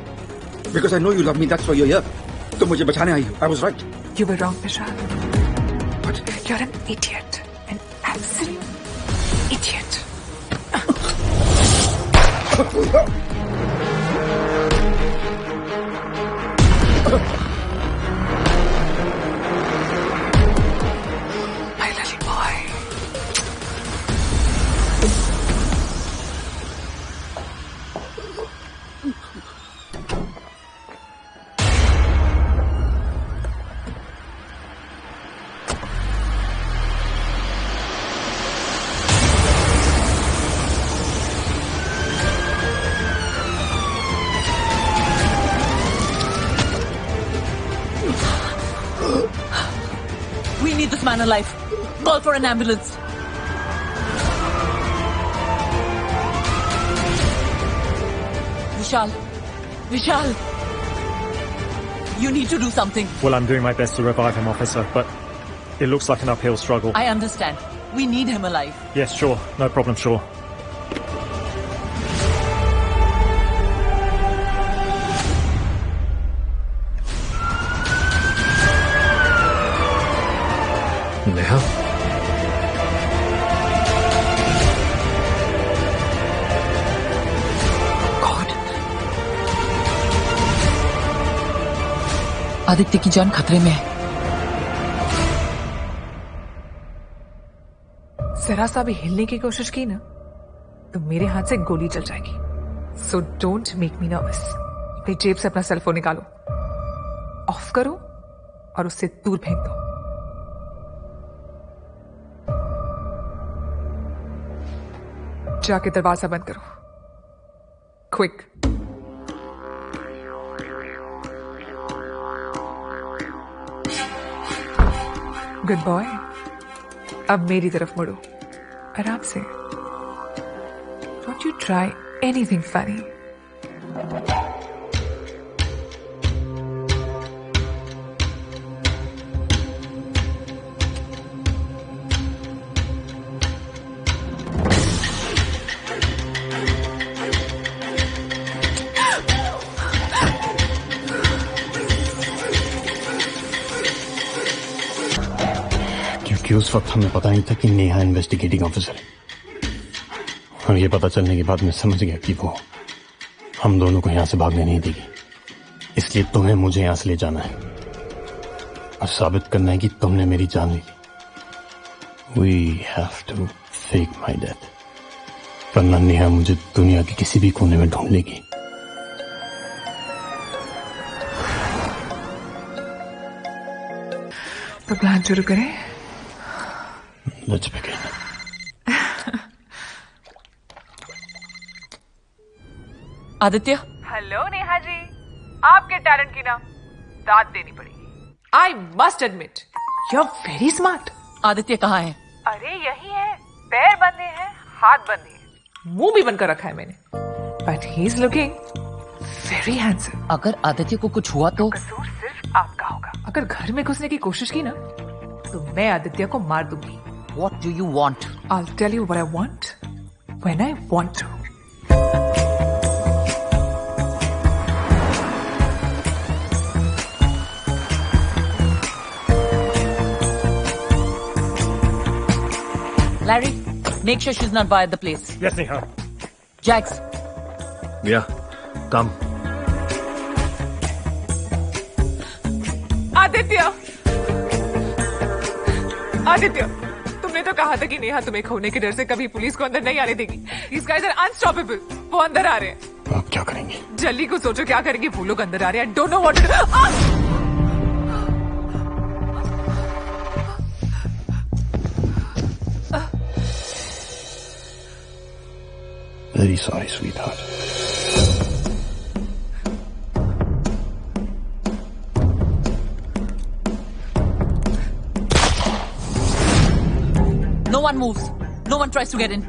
because I know you love me, that's why you are here. तुम मुझे बचाने आई हो. I was right. You were wrong, Vishal. But you're an idiot. An absolute idiot. My little boy. We need this man alive. Call for an ambulance. Vishal. You need to do something. Well, I'm doing my best to revive him, officer, but it looks like an uphill struggle. I understand. We need him alive. Yes, sure. No problem, sure. Neha, Aditya की जान खतरे में है। जरा सा भी हिलने की कोशिश की ना तो मेरे हाथ से गोली चल जाएगी। So don't make me nervous. अपनी जेब से अपना सेलफोन निकालो, ऑफ करो और उससे दूर फेंक दो। जाके दरवाजा बंद करो, क्विक। Good boy. अब मेरी तरफ मुड़ो, आराम से। Don't you try anything funny. क्योंकि उस वक्त हमें पता नहीं था कि नेहा इन्वेस्टिगेटिंग ऑफिसर है, और ये पता चलने के बाद मैं समझ गया कि वो हम दोनों को यहां से भागने नहीं देगी। इसलिए तुम्हें मुझे यहां से ले जाना है और साबित करना है कि तुमने मेरी जान ली। We have to fake my death, वरना नेहा मुझे दुनिया के किसी भी कोने में ढूंढ लेगी। तो प्लान शुरू करें? Let's begin. Aditya, hello Neha ji, आपके टैलेंट की ना दाद देनी पड़ेगी। I must admit you are very smart. Aditya कहाँ है? अरे यही है, पैर बंधे हैं, हाथ बंधे हैं, मुंह भी बंद कर रखा है मैंने। But he is looking very handsome. अगर आदित्य को कुछ हुआ तो कसूर सिर्फ आपका होगा। अगर घर में घुसने की कोशिश की ना तो मैं आदित्य को मार दूंगी। What do you want? I'll tell you what I want when I want to. Larry, make sure she's not by the place. Yes, Neha. Jax, Yeah, come. Aditya, Aditya, तुमने तो कहा था कि नेहा तुम्हें खोने के डर से कभी पुलिस को अंदर नहीं आने देगी। These guys are unstoppable. वो अंदर आ रहे हैं। आप क्या करेंगे? जल्दी को सोचो क्या करेंगे। वो लोग अंदर आ रहे हैं। I don't know what to do. Very sorry, sweetheart. no one moves. No one tries to get in.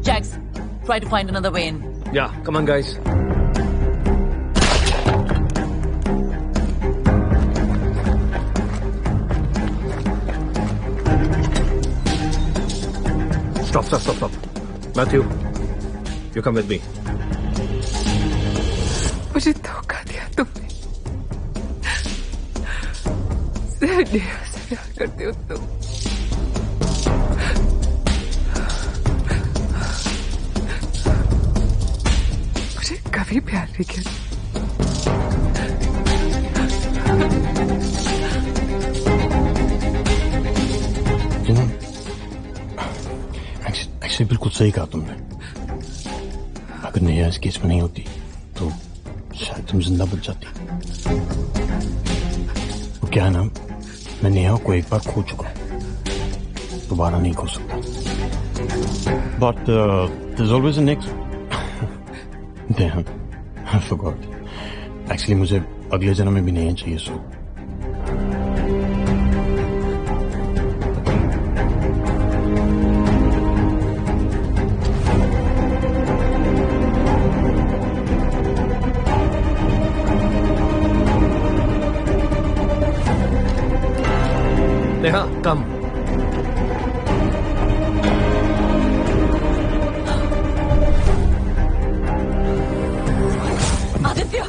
Jax, try to find another way in. Yeah, come on, guys. Stop. Matthew, you come with me. मुझे धोखा दिया तुमने। सिर्फ नेहा से प्यार करते हो तुम। मुझे कभी प्यार नहीं किया। एक्चुअली बिल्कुल सही कहा तुमने। अगर नेहा इस केस में नहीं होती तो शायद तुम जिंदा बच जाती। वो क्या है ना, मैं नेहा को एक बार खो चुका हूं, दोबारा नहीं खो सकता। But there is always a next. Damn, I forgot. Actually मुझे अगले जन्म में भी नहीं चाहिए। सो Neha, come. Aditya!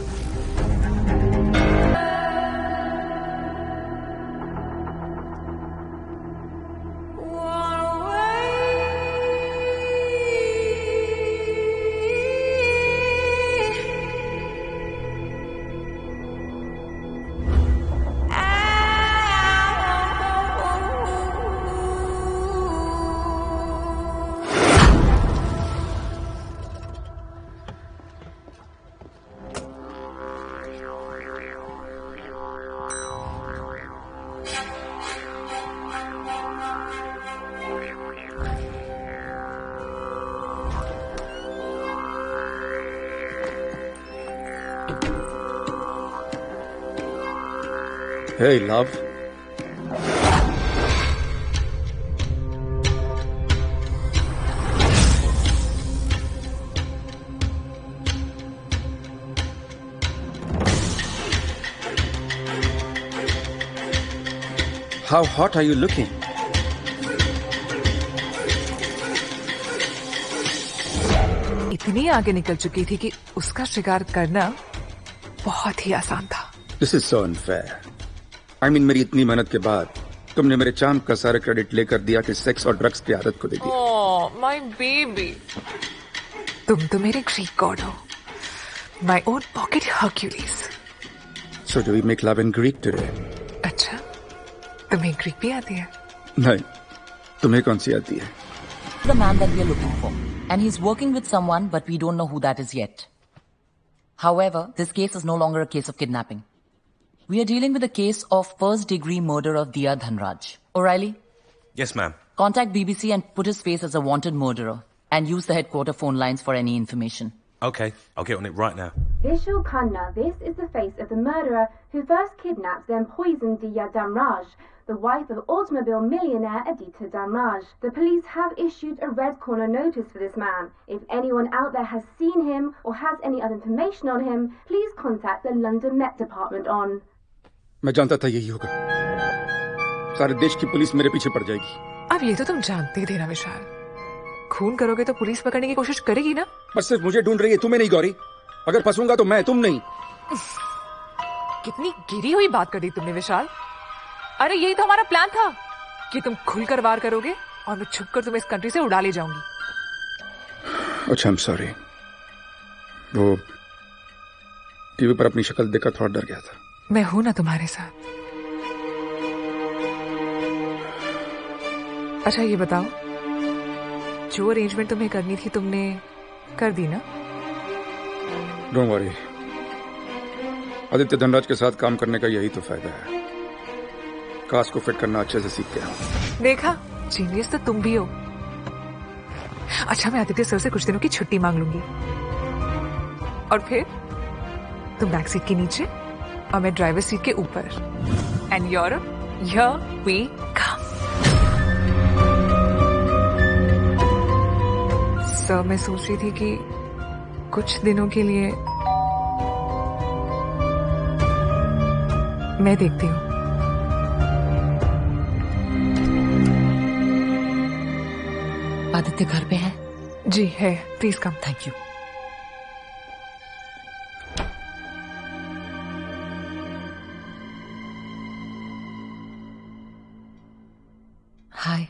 Hey, love. How hot are you looking? इतनी आगे निकल चुकी थी कि उसका शिकार करना बहुत ही आसान था। This is so unfair. I mean, मेरी इतनी मेहनत के बाद तुमने मेरे चार्म का सारा क्रेडिट लेकर दिया कि सेक्स और ड्रग्स की आदत को दे दिया। Oh, my baby. तुम तो मेरे ग्रीक गॉड हो। My own pocket Hercules. So do we make love in Greek today? अच्छा, तुम्हें ग्रीक भी आती है? नहीं, तुम्हें कौन सी आती है? The man that we are looking for, and he's working with someone, but we don't know who that is yet. However, this case is no longer a case of kidnapping. We are dealing with a case of first-degree murder of Diya Dhanraj. O'Reilly? Yes, ma'am. Contact BBC and put his face as a wanted murderer, and use the headquarter phone lines for any information. Okay, I'll get on it right now. Vishal Khanna, this is the face of the murderer who first kidnapped then poisoned Diya Dhanraj, the wife of automobile millionaire Aditya Dhanraj. The police have issued a red corner notice for this man. If anyone out there has seen him or has any other information on him, please contact the London Met Department on. मैं जानता था यही होगा। सारे देश की police मेरे पीछे पड़ जाएगी। अब ये तो तुम जानते ही थे ना विशाल। खून करोगे तो पुलिस पकड़ने की कोशिश करेगी ना? बस सिर्फ मुझे ढूंढ रही है, तुम्हें नहीं गौरी। अगर फंसूंगा तो मैं, तुम नहीं। कितनी गिरी हुई बात कर दी तुमने विशाल। अरे यही तो हमारा प्लान था कि तुम खुलकर वार करोगे और मैं छुपकर तुम्हें इस कंट्री से उड़ा ले जाऊंगी। अच्छा, I'm sorry। वो टीवी पर अपनी शक्ल देखकर थोड़ा डर गया था। मैं हूं ना तुम्हारे साथ। अच्छा ये बताओ, जो अरेंजमेंट तुम्हें करनी थी तुमने कर दी ना? डोंट वरी, आदित्य धनराज के साथ काम करने का यही तो फायदा है। कास्ट को फिट करना अच्छे से सीख गया। देखा, जीनियस तो तुम भी हो। अच्छा, मैं आदित्य सर से कुछ दिनों की छुट्टी मांग लूंगी और फिर तुम बैक सीट के नीचे और मैं ड्राइवर सीट के ऊपर। And Europe, here we come. Sir, मैं सोच रही थी कि कुछ दिनों के लिए मैं देखती हूँ। आदित्य घर पे है? जी है, please come. Thank you. Hi.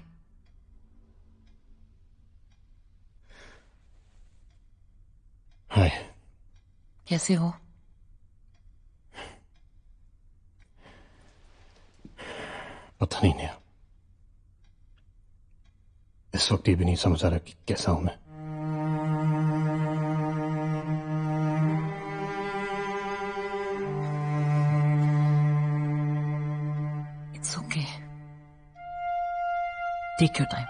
Hi. कैसे हो? पता नहीं नया, इस वक्त ये भी नहीं समझ आ रहा कि कैसा हूं मैं। It's okay, take your time.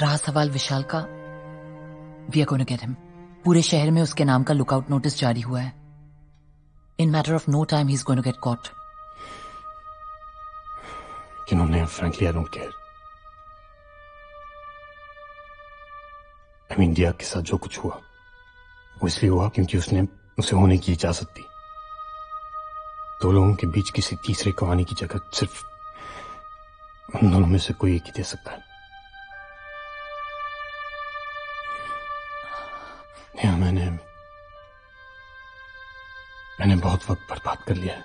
रहा सवाल विशाल का, we are going to get him. पूरे शहर में उसके नाम का लुकआउट नोटिस जारी हुआ है। In matter of no time he is going to get caught. जिन्होंने frankly I don't care. I mean, Diya के साथ जो कुछ हुआ वो इसलिए हुआ क्योंकि उसने उसे होने की इजाजत दी। दो लोगों के बीच किसी तीसरे को आने की जगह सिर्फ उन दोनों में से कोई एक ही दे सकता है। नेहा, मैंने बहुत वक्त बर्बाद कर लिया है।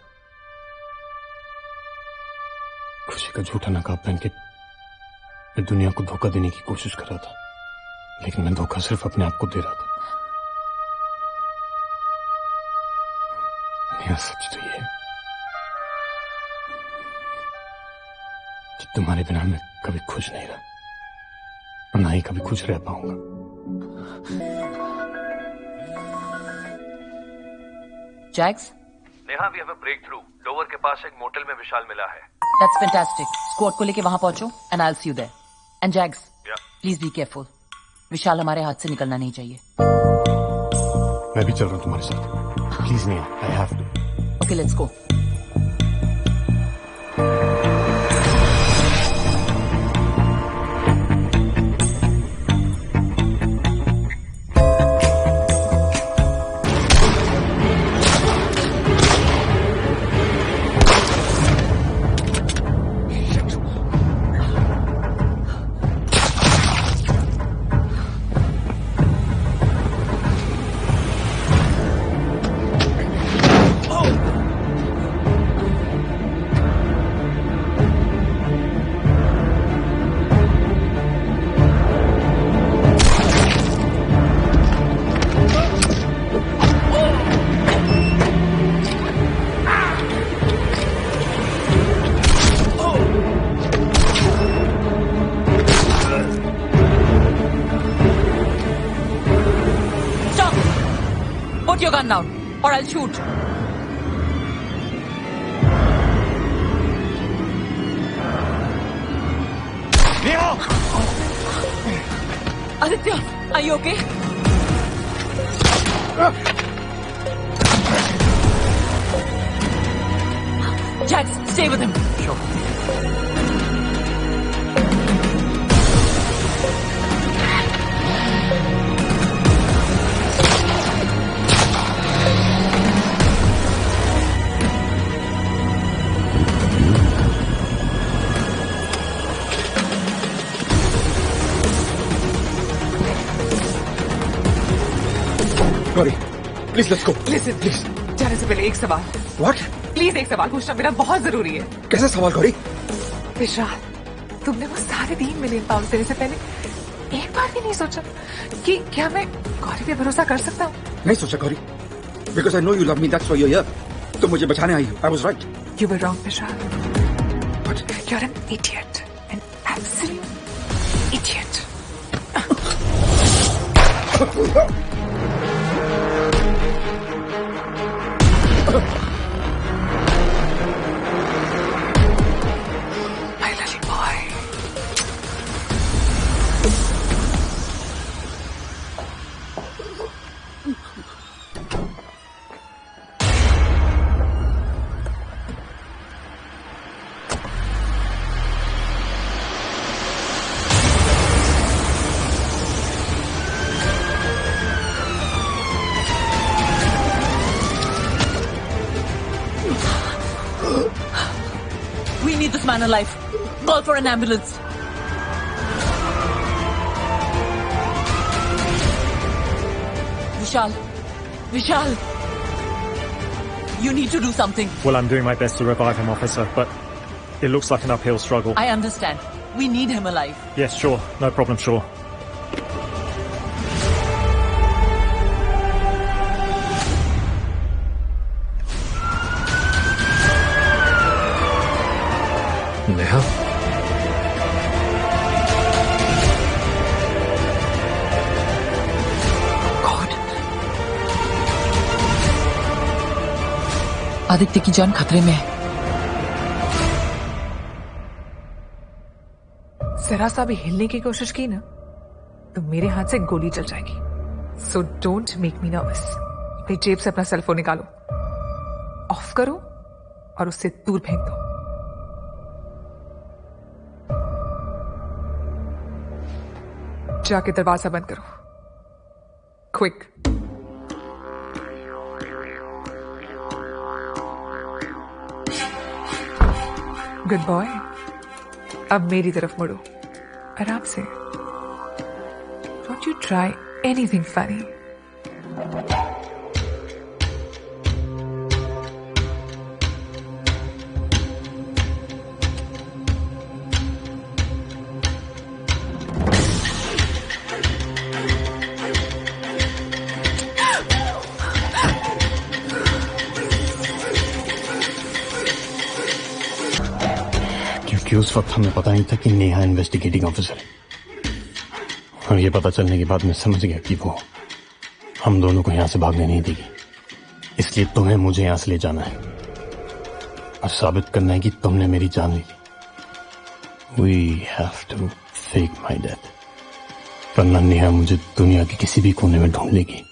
खुशी का झूठा नकाब पहन के मैं दुनिया को धोखा देने की कोशिश कर रहा था, लेकिन मैं धोखा सिर्फ अपने आप को दे रहा था। नेहा, सच तो ये है कि तुम्हारे बिना मैं कभी खुश नहीं रहा और ना ही कभी खुश रह पाऊंगा। Jax? Neha, we have a breakthrough. Lower के पास एक मोटेल में विशाल मिला है। That's fantastic. स्क्वाड को लेके वहां पहुंचो and I'll see you there. And Jags, please be careful. विशाल हमारे हाथ से निकलना नहीं चाहिए। मैं भी चल रहा हूं तुम्हारे साथ। Please Neha, I have to. Okay, let's go. gun down, or I'll shoot. Aditya, are you okay? Jax, stay with him. Sure. Gauri, please let's go. Listen please, जाने से पहले एक सवाल। व्हाट? प्लीज एक सवाल पूछना मेरा बहुत जरूरी है। कैसा सवाल गौरी? विशाल, तुमने वो £3.5 मिलियन देने से पहले एक बार भी नहीं सोचा कि क्या मैं गौरी पे भरोसा कर सकता हूँ? नहीं सोचा Gauri, because I know you love me, that's why you are here. तुम मुझे बचाने आई हो। I was right. You were wrong, Vishal. What? You're an idiot. An absolute idiot. My little boy. We need this man alive. Call for an ambulance. Vishal. You need to do something. Well, I'm doing my best to revive him, officer, but it looks like an uphill struggle. I understand. We need him alive. Yes, sure. No problem, sure. Neha, Aditya की जान खतरे में है। जरा सा भी हिलने की कोशिश की ना तो मेरे हाथ से गोली चल जाएगी। So don't make me nervous. अपनी जेब से अपना सेलफोन निकालो, ऑफ करो और उससे दूर फेंक दो। जाके दरवाजा बंद करो, क्विक। Good boy. अब मेरी तरफ मुड़ो, आराम से। Don't you try anything funny. क्योंकि उस वक्त हमें पता नहीं था कि नेहा इन्वेस्टिगेटिंग ऑफिसर है, और ये पता चलने के बाद मैं समझ गया कि वो हम दोनों को यहां से भागने नहीं देगी। इसलिए तुम्हें मुझे यहां से ले जाना है और साबित करना है कि तुमने मेरी जान ली थी। We have to fake my death, वरना नेहा मुझे दुनिया के किसी भी कोने में ढूंढ लेगी।